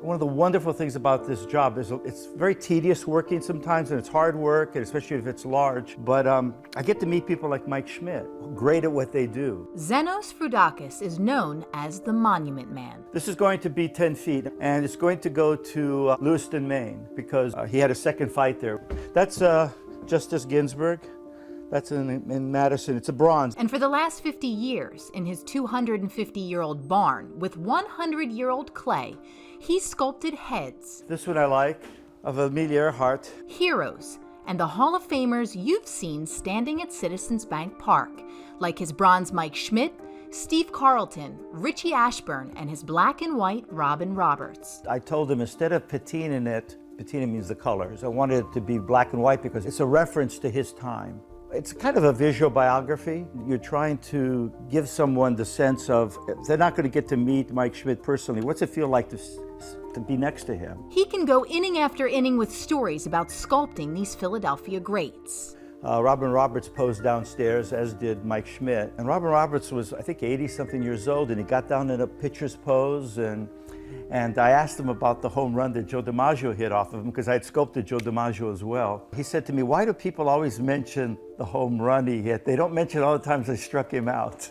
One of the wonderful things about this job is it's very tedious working sometimes, and it's hard work, and especially if it's large. But I get to meet people like Mike Schmidt, great at what they do. Zenos Frudakis is known as the Monument Man. This is going to be 10 feet, and it's going to go to Lewiston, Maine, because he had a second fight there. That's Justice Ginsburg. That's in Madison. It's a bronze. And for the last 50 years, in his 250-year-old barn with 100-year-old clay, he sculpted heads. This one I like, of Amelia Earhart. Heroes, and the Hall of Famers you've seen standing at Citizens Bank Park, like his bronze Mike Schmidt, Steve Carlton, Richie Ashburn, and his black and white Robin Roberts. I told him instead of patinaing it, patina means the colors, I wanted it to be black and white because it's a reference to his time. It's kind of a visual biography. You're trying to give someone the sense of, they're not going to get to meet Mike Schmidt personally. What's it feel like to be next to him? He can go inning after inning with stories about sculpting these Philadelphia greats. Robin Roberts posed downstairs, as did Mike Schmidt. And Robin Roberts was, I think, 80-something years old, and he got down in a pitcher's pose, and I asked him about the home run that Joe DiMaggio hit off of him, because I had sculpted Joe DiMaggio as well. He said to me, why do people always mention the home run he hit? They don't mention all the times I struck him out.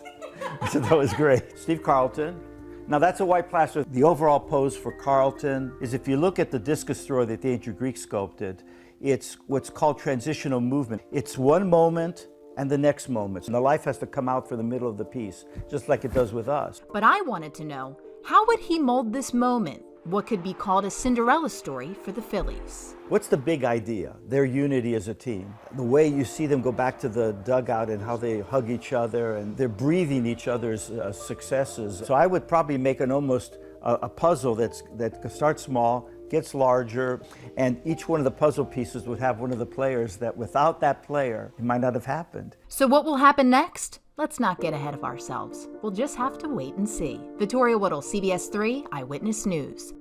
I said, that was great. Steve Carlton. Now that's a white plaster. The overall pose for Carlton is, if you look at the discus thrower that the ancient Greeks sculpted, it's what's called transitional movement. It's one moment and the next moment. And the life has to come out for the middle of the piece, just like it does with us. But I wanted to know, how would he mold this moment, what could be called a Cinderella story for the Phillies? What's the big idea? Their unity as a team. The way you see them go back to the dugout and how they hug each other, and they're breathing each other's successes. So I would probably make almost a puzzle that starts small, gets larger, and each one of the puzzle pieces would have one of the players that without that player, it might not have happened. So what will happen next? Let's not get ahead of ourselves. We'll just have to wait and see. Vittoria Woodill, CBS 3 Eyewitness News.